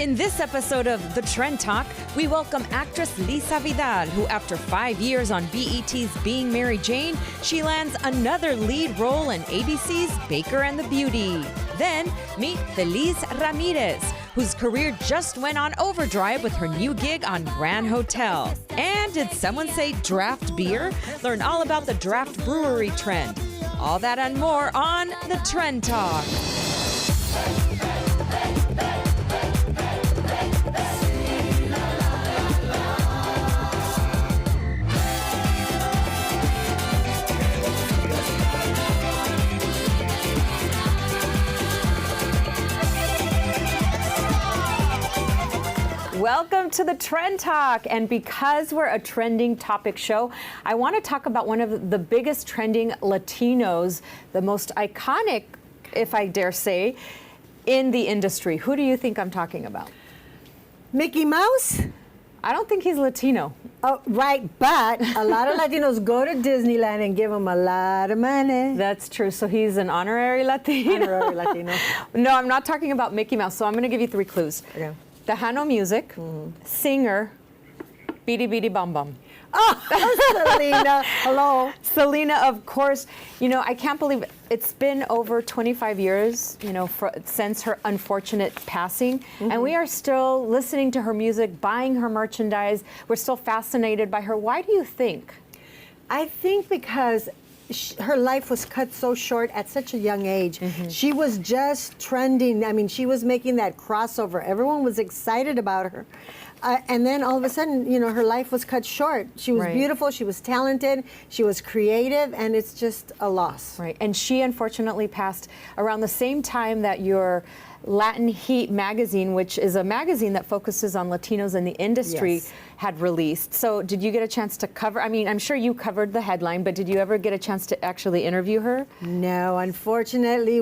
In this episode of The Trend Talk, we welcome actress Lisa Vidal, who after 5 years on BET's Being Mary Jane, she lands another lead role in ABC's Baker and the Beauty. Then, meet Feliz Ramirez, whose career just went on overdrive with her new gig on Grand Hotel. And did someone say draft beer? Learn all about the draft brewery trend. All that and more on The Trend Talk. Welcome to the Trend Talk, and because we're a trending topic show, I want to talk about one of the biggest trending Latinos, the most iconic, if I dare say, in the industry. Who do you think I'm talking about? Mickey Mouse? I don't think he's Latino. Oh, right, but a lot of Latinos go to Disneyland and give him a lot of money. That's true. So he's an honorary Latino. Honorary Latino. No, I'm not talking about Mickey Mouse. So I'm going to give you 3 clues. Okay. Tejano music, singer, Bidi Bidi Bum Bum. Oh, Selena, hello. Selena, of course. You know, I can't believe it. It's been over 25 years, you know, since her unfortunate passing. And we are still listening to her music, buying her merchandise. We're still fascinated by her. Why do you think? I think because her life was cut so short at such a young age. She was just trending. I mean, she was making that crossover. Everyone was excited about her. And then all of a sudden, you know, her life was cut short. She was beautiful, she was talented, she was creative, and it's just a loss. Right, and she unfortunately passed around the same time that your Latin Heat magazine, which is a magazine that focuses on Latinos in the industry, had released. So did you get a chance to cover, I mean, I'm sure you covered the headline, but did you ever get a chance to actually interview her? No, unfortunately,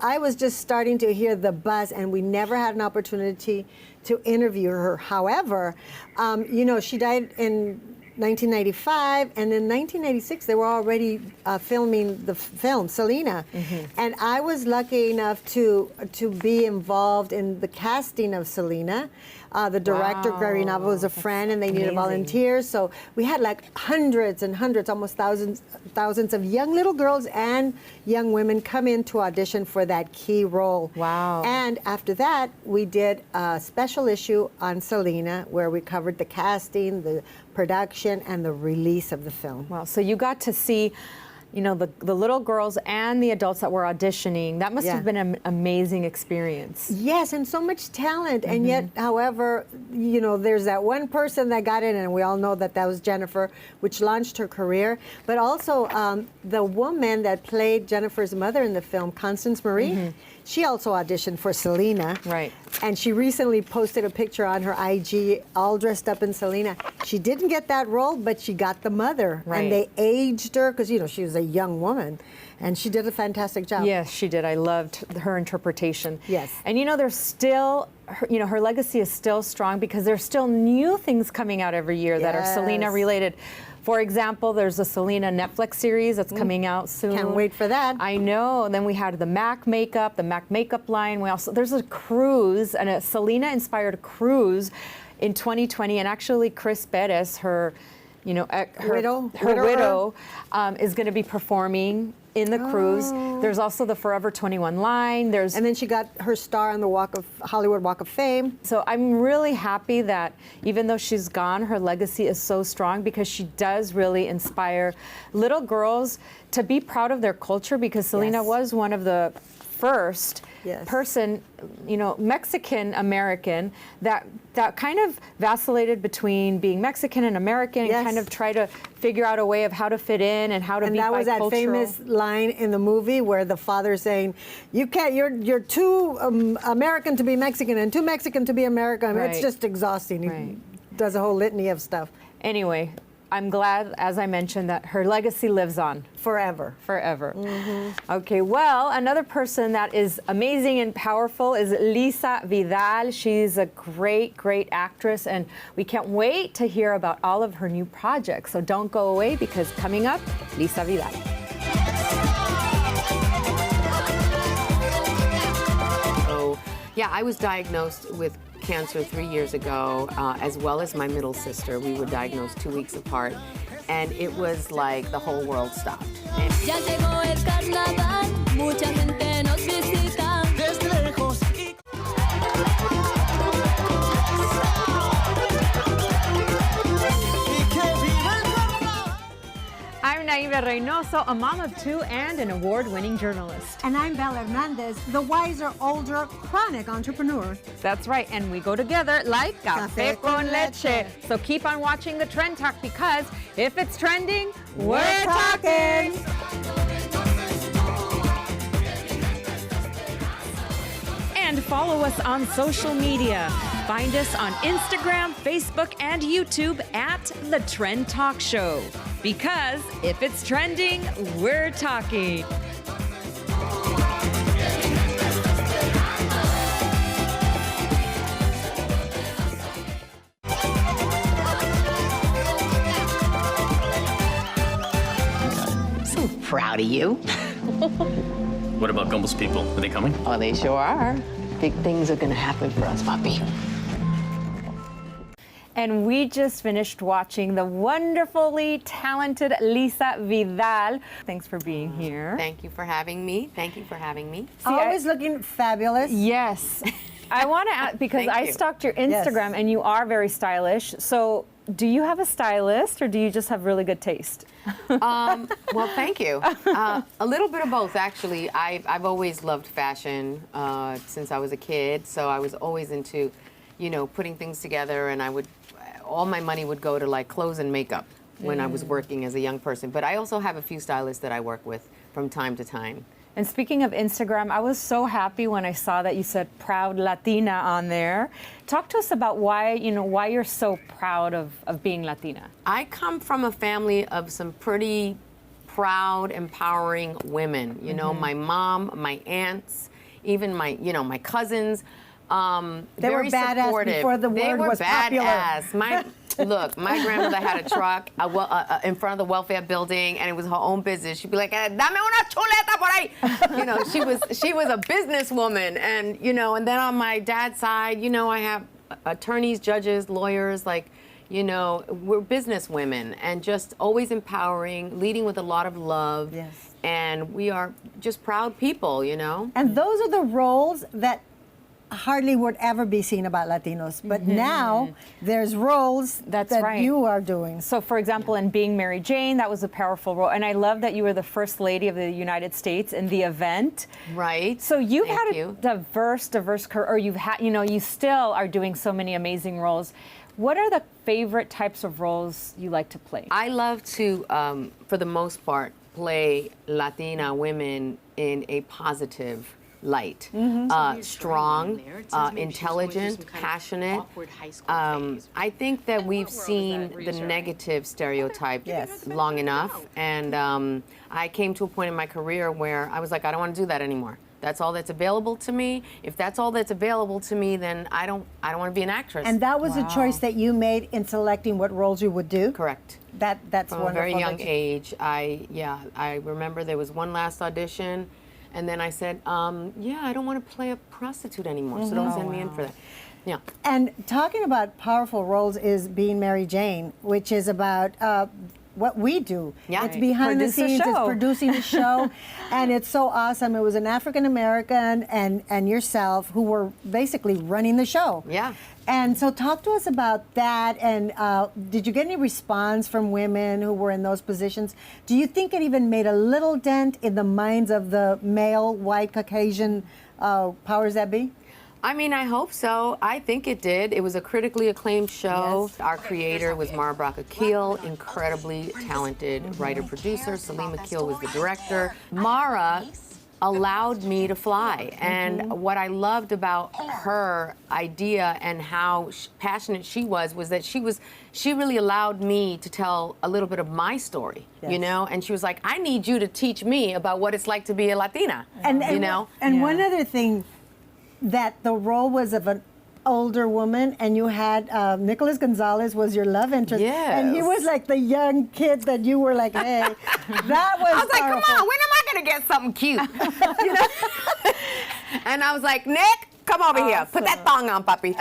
I was just starting to hear the buzz, and we never had an opportunity to interview her. However, you know, she died in 1995, and in 1996 they were already filming the film Selena, and I was lucky enough to be involved in the casting of Selena. The director, Gary Nava, was a friend, and they needed volunteers. So we had like hundreds and hundreds, almost thousands of young little girls and young women come in to audition for that key role. Wow. And after that, we did a special issue on Selena where we covered the casting, the production, and the release of the film. Wow, so you got to see, you know, the little girls and the adults that were auditioning. That must have been an amazing experience. Yes, and so much talent. And yet, however, you know, there's that one person that got in, and we all know that that was Jennifer, which launched her career. But also, the woman that played Jennifer's mother in the film, Constance Marie, she also auditioned for Selena. Right. And she recently posted a picture on her IG, all dressed up in Selena. She didn't get that role, but she got the mother. Right. And they aged her, because, you know, she was a young woman. And she did a fantastic job. Yes, she did. I loved her interpretation. Yes. And you know, there's still, you know, her legacy is still strong because there's still new things coming out every year that are Selena related. For example, there's a Selena Netflix series that's coming out soon. Can't wait for that. I know. And then we had the MAC makeup line. There's a cruise, and a Selena-inspired cruise in 2020. And actually, Chris Perez, her widow, is going to be performing in the cruise. There's also the Forever 21 line. And then she got her star on the Hollywood Walk of Fame. So I'm really happy that even though she's gone, her legacy is so strong because she does really inspire little girls to be proud of their culture, because Selena was one of the first person, you know, Mexican American that kind of vacillated between being Mexican and American and kind of try to figure out a way of how to fit in and how to be bicultural. And that was that famous line in the movie where the father's saying, "You can't. You're too American to be Mexican and too Mexican to be American." Right. It's just exhausting. He does a whole litany of stuff. Anyway, I'm glad, as I mentioned, that her legacy lives on. Forever. Forever. Okay, well, another person that is amazing and powerful is Lisa Vidal. She's a great, great actress, and we can't wait to hear about all of her new projects. So don't go away, because coming up, Lisa Vidal. So, yeah, I was diagnosed with cancer 3 years ago, as well as my middle sister. We were diagnosed 2 weeks apart, and it was like the whole world stopped. Ya llegó el carnaval, mucha gente nos visita. Desde lejos. I'm Naibe Reynoso, a mom of two and an award-winning journalist. And I'm Bel Hernandez, the wiser, older, chronic entrepreneur. That's right, and we go together like café con leche. So keep on watching the Trend Talk because if it's trending, we're talking. And follow us on social media. Find us on Instagram, Facebook, and YouTube at The Trend Talk Show. Because if it's trending, we're talking. So proud of you. What about Gumbel's people? Are they coming? Oh, they sure are. Big things are gonna happen for us, Papi. And we just finished watching the wonderfully talented Lisa Vidal. Thanks for being here. Thank you for having me. Thank you for having me. Always looking fabulous. Yes. I want to ask, because Thank I you. stalked your Instagram and you are very stylish. So do you have a stylist or do you just have really good taste? Well, thank you. A little bit of both, actually. I've always loved fashion since I was a kid, so I was always into, putting things together, and all my money would go to like clothes and makeup when I was working as a young person. But I also have a few stylists that I work with from time to time. And speaking of Instagram, I was so happy when I saw that you said proud Latina on there. Talk to us about why you're so proud of being Latina. I come from a family of some pretty proud, empowering women. My mom, my aunts, even my cousins. They very were badass supportive. before the word was badass. popular. Look, my grandmother had a truck in front of the welfare building, and it was her own business. She'd be like, "Dame una chuleta por ahí." She was a businesswoman, and and then on my dad's side, I have attorneys, judges, lawyers, we're business women, and just always empowering, leading with a lot of love. Yes. And we are just proud people, And those are the roles that hardly would ever be seen about Latinos. But now there's roles That's that right. you are doing. So, for example, in Being Mary Jane, that was a powerful role. And I love that you were the First Lady of the United States in the event. Right. So you've Thank had you. a diverse career, or you still are doing so many amazing roles. What are the favorite types of roles you like to play? I love to, for the most part, play Latina women in a positive light. Strong, intelligent, passionate. I think that we've seen the negative stereotype long enough, and I came to a point in my career where I was like, I don't want to do that anymore. That's all that's available to me. If that's all that's available to me, then I don't want to be an actress. And that was a choice that you made in selecting what roles you would do? Correct. That's From wonderful. a very young age. I remember there was one last audition, and then I said, I don't want to play a prostitute anymore, so don't send me in for that. Yeah. And talking about powerful roles is Being Mary Jane, which is about what we do. Yeah. It's behind Produce the the scenes, it's show. producing the show, and it's so awesome. It was an African American and yourself who were basically running the show. Yeah. And so talk to us about that, and did you get any response from women who were in those positions? Do you think it even made a little dent in the minds of the male, white, Caucasian powers that be? I mean, I hope so. I think it did. It was a critically acclaimed show. Yes. Our creator was Mara Braca Keel, incredibly talented writer-producer. Selena Keel was the director. Mara allowed me to fly. And what I loved about her idea and how passionate she was that she really allowed me to tell a little bit of my story, And she was like, I need you to teach me about what it's like to be a Latina, And one other thing, that the role was of an older woman, and you had Nicholas Gonzalez was your love interest, and he was like the young kid that you were like, hey, that was. I was like, come on, when am I gonna get something cute? And I was like, Nick, Come over here. Put that thong on, puppy.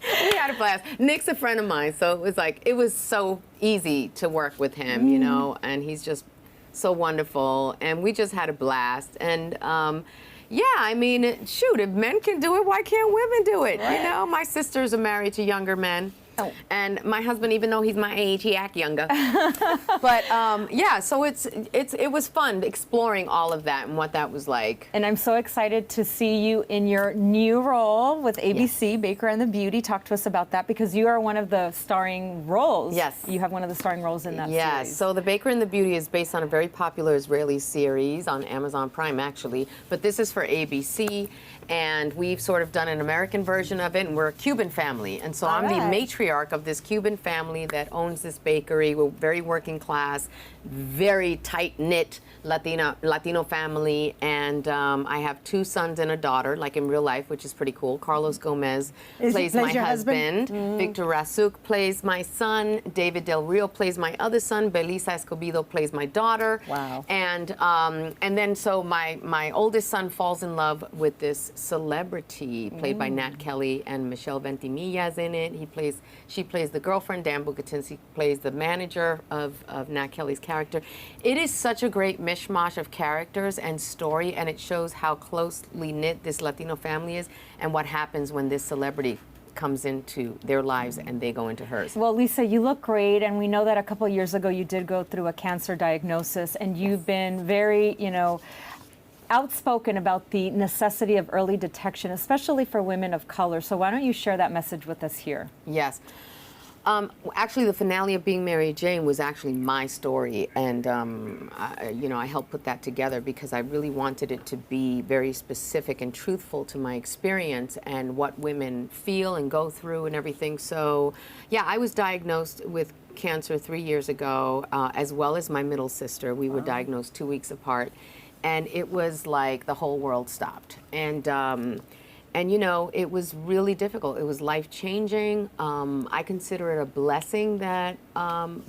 We had a blast. Nick's a friend of mine, so it was so easy to work with him, you know, and he's just so wonderful, and we just had a blast. And yeah, I mean, shoot, if men can do it, why can't women do it? Right. You know, my sisters are married to younger men. Oh. And my husband, even though he's my age, he act younger. But yeah, so it was fun exploring all of that and what that was like. And I'm so excited to see you in your new role with ABC, Yes. Baker and the Beauty. Talk to us about that, because you are one of the starring roles. Yes. You have one of the starring roles in that Yes. series. So The Baker and the Beauty is based on a very popular Israeli series on Amazon Prime, actually. But this is for ABC, and we've sort of done an American version of it, and we're a Cuban family. And so I'm the matriarch of this Cuban family that owns this bakery. We're very working class, very tight-knit Latino family, and I have 2 sons and a daughter, like in real life, which is pretty cool. Carlos Gomez plays my husband. Victor Rasuk plays my son. David Del Rio plays my other son. Belisa Escobedo plays my daughter. Wow. And then so my oldest son falls in love with this celebrity played by Nat Kelly, and Michelle Ventimiglia is in it. She plays the girlfriend. Dan Bucatins plays the manager of Nat Kelly's character. It is such a great mishmash of characters and story, and it shows how closely knit this Latino family is and what happens when this celebrity comes into their lives and they go into hers. Well, Lisa, you look great, and we know that a couple of years ago you did go through a cancer diagnosis, and you've been very, outspoken about the necessity of early detection, especially for women of color. So why don't you share that message with us here? Yes. Actually, the finale of Being Mary Jane was actually my story, and I helped put that together because I really wanted it to be very specific and truthful to my experience and what women feel and go through and everything. So, yeah, I was diagnosed with cancer 3 years ago, as well as my middle sister. We were diagnosed 2 weeks apart, and it was like the whole world stopped. And it was really difficult. It was life-changing. I consider it a blessing that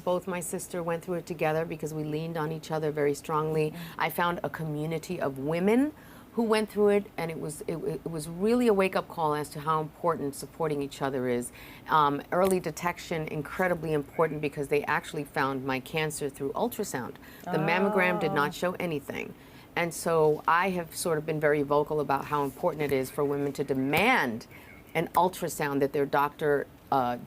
both my sister went through it together because we leaned on each other very strongly. I found a community of women who went through it, and it was really a wake-up call as to how important supporting each other is. Early detection, incredibly important, because they actually found my cancer through ultrasound. The mammogram did not show anything. And so I have sort of been very vocal about how important it is for women to demand an ultrasound, that their doctor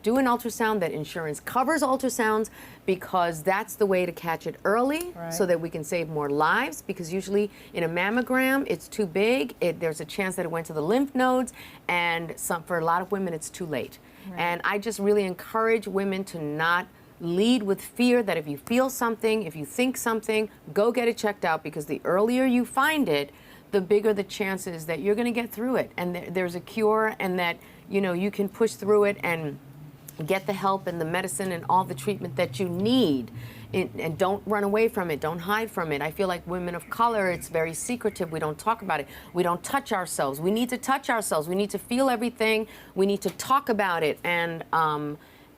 do an ultrasound, that insurance covers ultrasounds, because that's the way to catch it early, so that we can save more lives. Because usually in a mammogram, it's too big. There's a chance that it went to the lymph nodes, and for a lot of women, it's too late. Right. And I just really encourage women to not lead with fear, that if you feel something, if you think something, go get it checked out, because the earlier you find it, the bigger the chances that you're going to get through it, and there's a cure, and that you can push through it and get the help and the medicine and all the treatment that you need. And don't run away from it. Don't hide from it. I feel like women of color, it's very secretive. We don't talk about it. We don't touch ourselves. We need to touch ourselves. We need to feel everything. We need to talk about it, and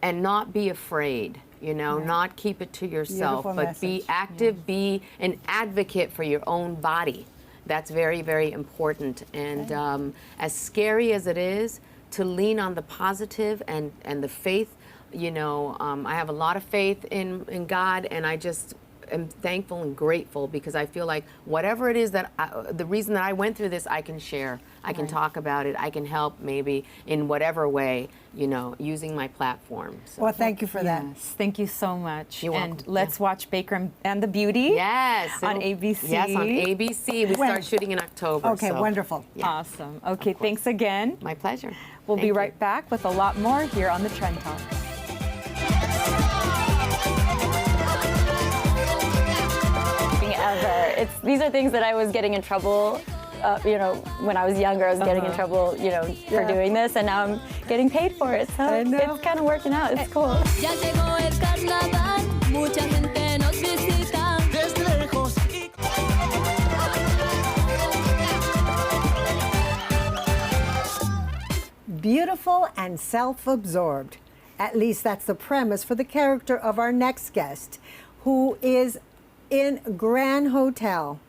not be afraid. Not keep it to yourself, Beautiful but message. be active, be an advocate for your own body. That's very, very important. And as scary as it is, to lean on the positive and the faith, I have a lot of faith in God, and I just am thankful and grateful, because I feel like whatever it is the reason that I went through this, I can share. I can talk about it. I can help maybe in whatever way, using my platform. So. Well, thank you for that. Yes, thank you so much. You're welcome. And let's watch Baker and the Beauty. Yes. On ABC. Yes, on ABC. We start shooting in October. Okay, so. wonderful. Yeah. Awesome. Okay, thanks again. My pleasure. We'll Thank be you. right back with a lot more here on the Trend Talk. Ever. These are things that I was getting in trouble, when I was younger. I was getting in trouble, for doing this, and now I'm getting paid for it. So it's kind of working out. It's cool. Ya llegó el carnaval, mucha gente nos visita. Desde lejos. Beautiful and self-absorbed. At least that's the premise for the character of our next guest, who is in Grand Hotel,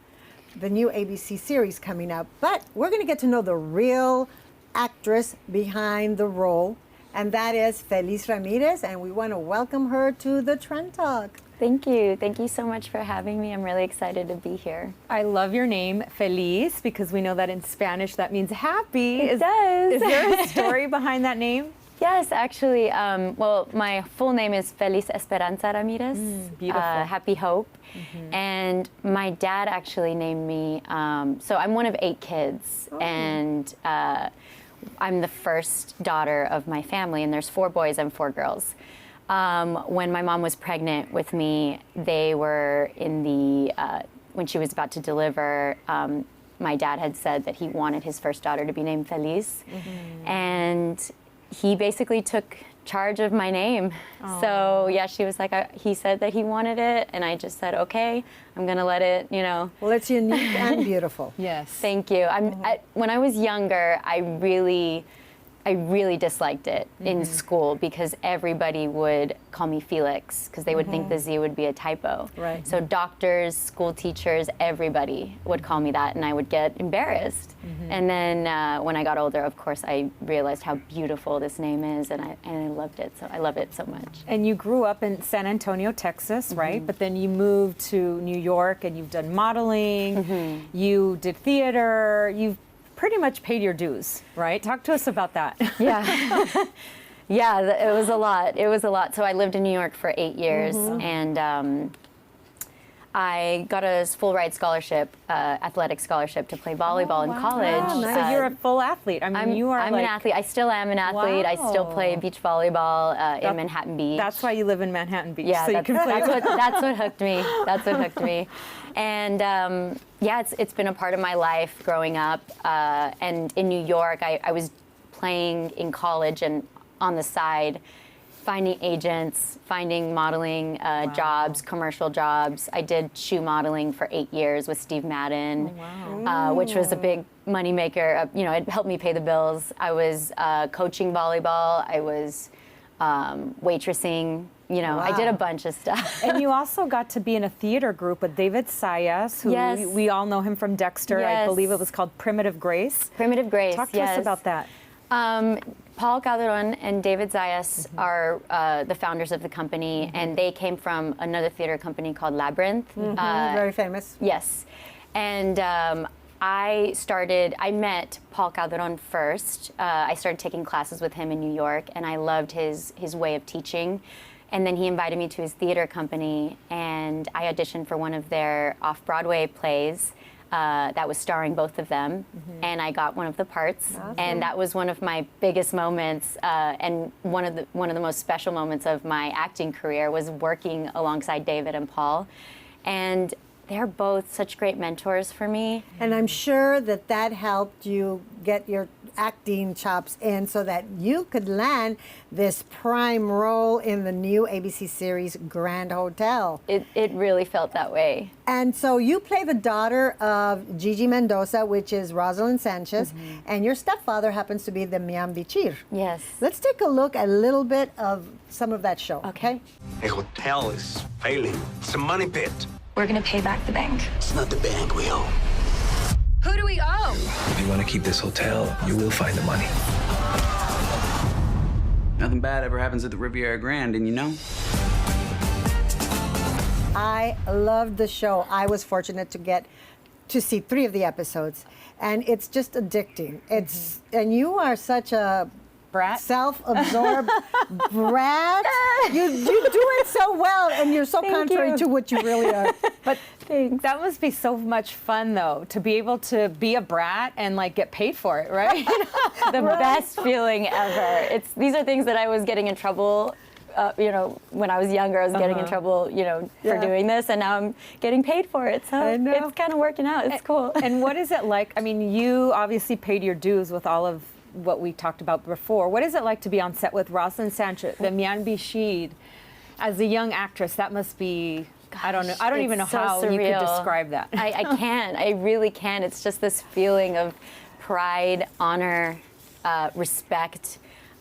the new ABC series coming up. But we're going to get to know the real actress behind the role, and that is Felice Ramirez, and we want to welcome her to the Trend Talk. Thank you. Thank you so much for having me. I'm really excited to be here. I love your name, Feliz, because we know that in Spanish that means happy. It does. Is there a story behind that name? Yes, actually. Well, my full name is Feliz Esperanza Ramirez. Beautiful. Happy Hope. And my dad actually named me, so I'm one of 8 kids. And I'm the first daughter of my family, and there's 4 boys and 4 girls. When my mom was pregnant with me, they were in the, when she was about to deliver, my dad had said that he wanted his first daughter to be named Feliz. And he basically took charge of my name. So yeah, she was like, he said that he wanted it, and I just said, okay, I'm gonna let it, you know. Well, it's unique and beautiful. Yes. Thank you. When I was younger, I really disliked it in school because everybody would call me Felix because they would think the Z would be a typo. Right. So doctors, school teachers, everybody would call me that, and I would get embarrassed. And then when I got older, of course, I realized how beautiful this name is, and I loved it. So I love it so much. And you grew up in San Antonio, Texas, right? But then you moved to New York, and you've done modeling, you did theater, you've pretty much paid your dues, right? Talk to us about that. Yeah. Yeah, it was a lot. It was a lot. So I lived in New York for 8 years, and I got a full ride scholarship, athletic scholarship to play volleyball in college. Nice. So you're a full athlete. I mean, I'm an athlete. I still am an athlete. I still play beach volleyball in Manhattan Beach. That's why you live in Manhattan Beach. Yeah, so you can play. that's what hooked me. That's what hooked me. And yeah, it's been a part of my life growing up. And in New York, I was playing in college and on the side, finding agents, finding modeling jobs, commercial jobs. I did shoe modeling for 8 years with Steve Madden, which was a big moneymaker. You know, it helped me pay the bills. I was coaching volleyball. I was waitressing. You know, I did a bunch of stuff. And you also got to be in a theater group with David Sanchez, who we all know him from Dexter. I believe it was called Primitive Grace. Primitive Grace, Talk to us about that. Paul Calderon and David Zayas are the founders of the company, and they came from another theater company called Labyrinth. Very famous. Yes. And I met Paul Calderon first. I started taking classes with him in New York, and I loved his way of teaching. And then he invited me to his theater company, and I auditioned for one of their off-Broadway plays that was starring both of them, and I got one of the parts. Awesome. And that was one of my biggest moments, and one of the most special moments of my acting career was working alongside David and Paul. And they're both such great mentors for me. And I'm sure that helped you get your acting chops in so that you could land this prime role in the new ABC series Grand Hotel. It really felt that way. And so you play the daughter of Gigi Mendoza, which is Roselyn Sanchez, and your stepfather happens to be Demian Bichir. Yes. Let's take a look at a little bit of some of that show, okay? The hotel is failing. It's a money pit. We're gonna pay back the bank. It's not the bank we owe. Who do we owe? If you want to keep this hotel, you will find the money. Nothing bad ever happens at the Riviera Grand, and you know? I loved the show. I was fortunate to get to see 3 of the episodes, and it's just addicting. And you are such a brat, self-absorbed brat. You do it so well, and you're so contrary to what you really are. But that must be so much fun, though, to be able to be a brat and like get paid for it, right? The best feeling ever. These are things that I was getting in trouble. You know, when I was younger, I was getting in trouble, you know, for doing this, and now I'm getting paid for it. So it's kind of working out. It's cool. And what is it like? I mean, you obviously paid your dues with all of what we talked about before. What is it like to be on set with Roselyn Sanchez, Demian Bichir, as a young actress? That must be, gosh, I don't know. I don't even know so how surreal. You could describe that. I can't. I really can't. It's just this feeling of pride, honor, respect.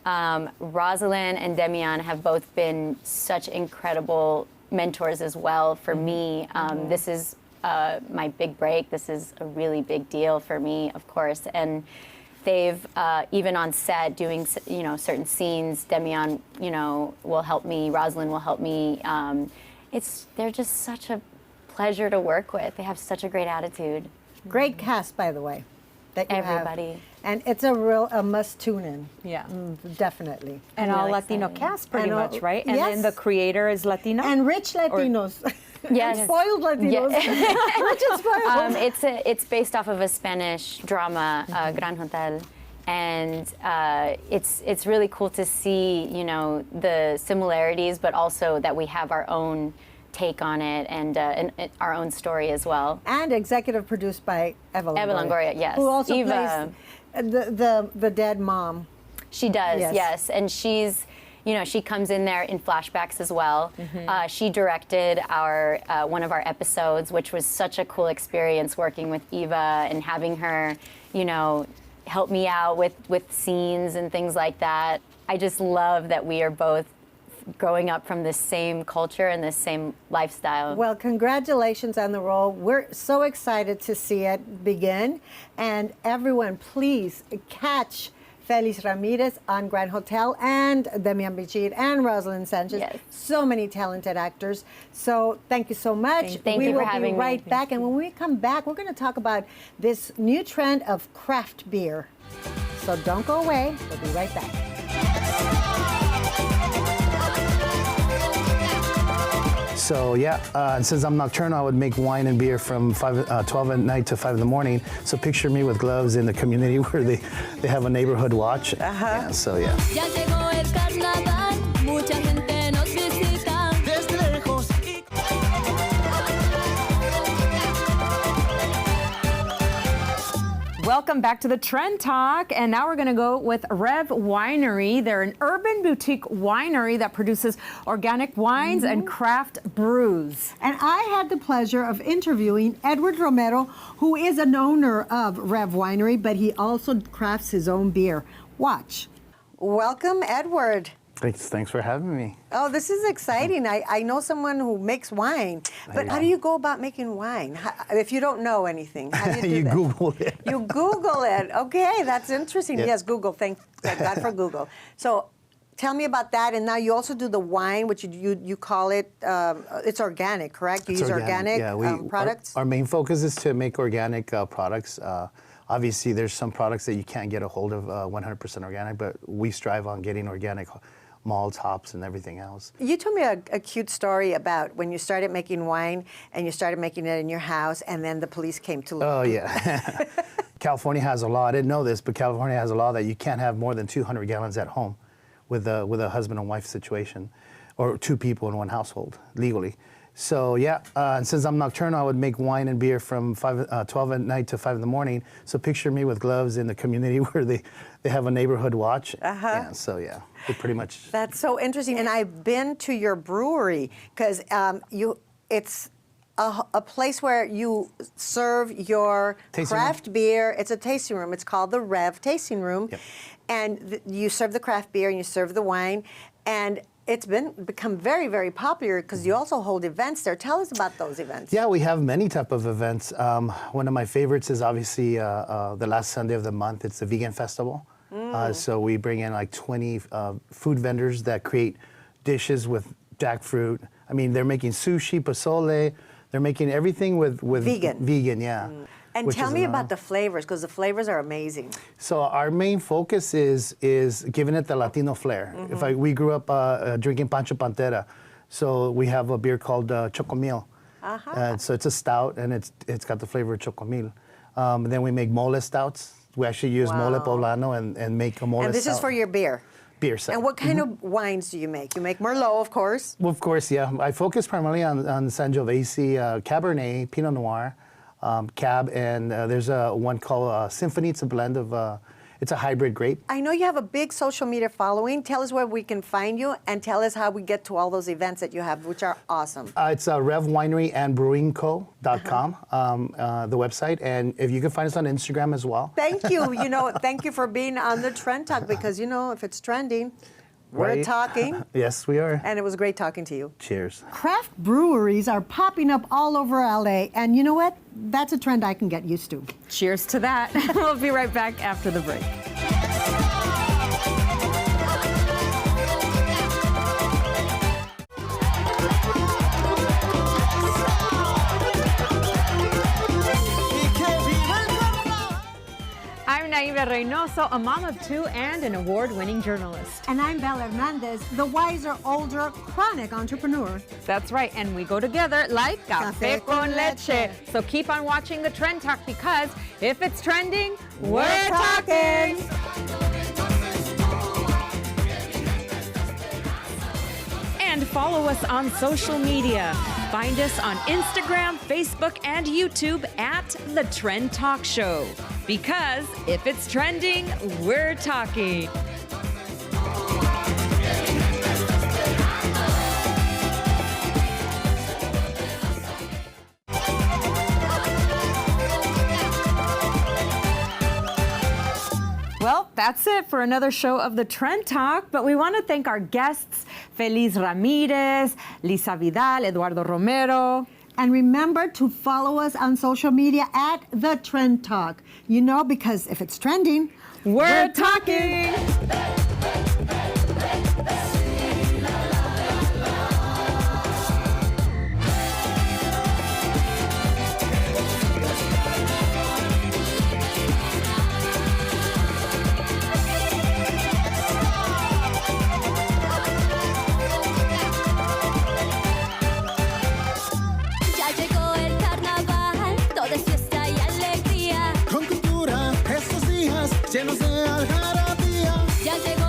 Roselyn and Demian have both been such incredible mentors as well for me. This is my big break. This is a really big deal for me, of course. And they've, even on set, doing, certain scenes, Demian, will help me, Roselyn will help me. They're just such a pleasure to work with. They have such a great attitude. Great cast, by the way. That you Everybody. Have. And it's a must tune in. Yeah. Definitely. And I'm all really Latino excited. cast, pretty much, right? And yes. then the creator is Latino? And rich Latinos. Yes. And spoiled Latinos. Rich and spoiled. It's based off of a Spanish drama, Gran Hotel. And it's really cool to see, the similarities, but also that we have our own take on it and our own story as well. And executive produced by Eva Longoria. Eva Longoria, yes. Who also Eva, plays the dead mom. She does, Yes. yes. And she's, she comes in there in flashbacks as well. She directed our one of our episodes, which was such a cool experience working with Eva and having her, help me out with scenes and things like that. I just love that we are both growing up from the same culture and the same lifestyle. Well, congratulations on the role. We're so excited to see it begin. And everyone, please catch Felice Ramirez on Grand Hotel and Demian Bichir and Roselyn Sanchez. Yes. So many talented actors. So thank you so much. Thank you for having me. We will be right back. And when we come back, we're going to talk about this new trend of craft beer. So don't go away. We'll be right back. So and since I'm nocturnal, I would make wine and beer from 12 at night to 5 in the morning. So picture me with gloves in the community where they have a neighborhood watch. Yeah, so yeah. Ya llegó el carnaval, mucha gente nos visita. Desde lejos. Welcome back to the Trend Talk, and now we're going to go with Rev Winery. They're an urban boutique winery that produces organic wines and craft brews. And I had the pleasure of interviewing Edward Romero, who is an owner of Rev Winery, but he also crafts his own beer. Watch. Welcome, Edward. Thanks for having me. Oh, this is exciting. I know someone who makes wine, but how do you go about making wine? If you don't know anything, how do you do You that? Google it. You Google it. Okay, that's interesting. Yep. Yes, Google. Thank God for Google. So tell me about that. And now you also do the wine, which you call it, it's organic, correct? You use organic products? Our main focus is to make organic products. Obviously, there's some products that you can't get a hold of 100% organic, but we strive on getting organic malts, hops, and everything else. You told me a cute story about when you started making wine and you started making it in your house and then the police came to look. Oh, yeah. California has a law, I didn't know this, but California has a law that you can't have more than 200 gallons at home with a husband and wife situation, or two people in one household, legally. So and since I'm nocturnal, I would make wine and beer from 12 at night to 5 in the morning. So picture me with gloves in the community where they have a neighborhood watch. Yeah, so it pretty much. That's so interesting. And I've been to your brewery because it's a place where you serve your craft beer. It's a tasting room. It's called the Rev Tasting Room. Yep. And you serve the craft beer and you serve the wine. And it's become very, very popular because you also hold events there. Tell us about those events. Yeah, we have many type of events. One of my favorites is obviously the last Sunday of the month. It's the Vegan Festival. So we bring in like 20 food vendors that create dishes with jackfruit. I mean, they're making sushi, pozole. They're making everything with vegan. Vegan, yeah. And tell me about the flavors, because the flavors are amazing. So our main focus is giving it the Latino flair. We grew up drinking Pancho Pantera, so we have a beer called Chocomil. So it's a stout, and it's got the flavor of Chocomil. Then we make mole stouts. We actually use mole poblano and make a mole stout. And this is for your beer? Beer stout. And what kind of wines do you make? You make Merlot, of course. Well, of course, yeah. I focus primarily on Sangiovese, Cabernet, Pinot Noir, Cab, and there's one called Symphony. It's a blend of, it's a hybrid grape. I know you have a big social media following. Tell us where we can find you and tell us how we get to all those events that you have, which are awesome. It's Rev Winery and BrewingCo.com, the website. And if you can find us on Instagram as well. Thank you. Thank you for being on the Trend Talk because, if it's trending, We're right? talking. Yes, we are. And it was great talking to you. Cheers. Craft breweries are popping up all over LA, and you know what? That's a trend I can get used to. Cheers to that. We'll be right back after the break. I'm Naibe Reynoso, a mom of two and an award-winning journalist. And I'm Bel Hernandez, the wiser, older, chronic entrepreneur. That's right, and we go together like café con leche. So keep on watching the Trend Talk because if it's trending, we're talking. And follow us on social media. Find us on Instagram, Facebook, and YouTube at The Trend Talk Show. Because if it's trending, we're talking. Well, that's it for another show of the Trend Talk, but we want to thank our guests, Feliz Ramirez, Lisa Vidal, Edward Romero. And remember to follow us on social media at The Trend Talk. You know, because if it's trending, we're talking. Llenos de algarabía. Ya llegó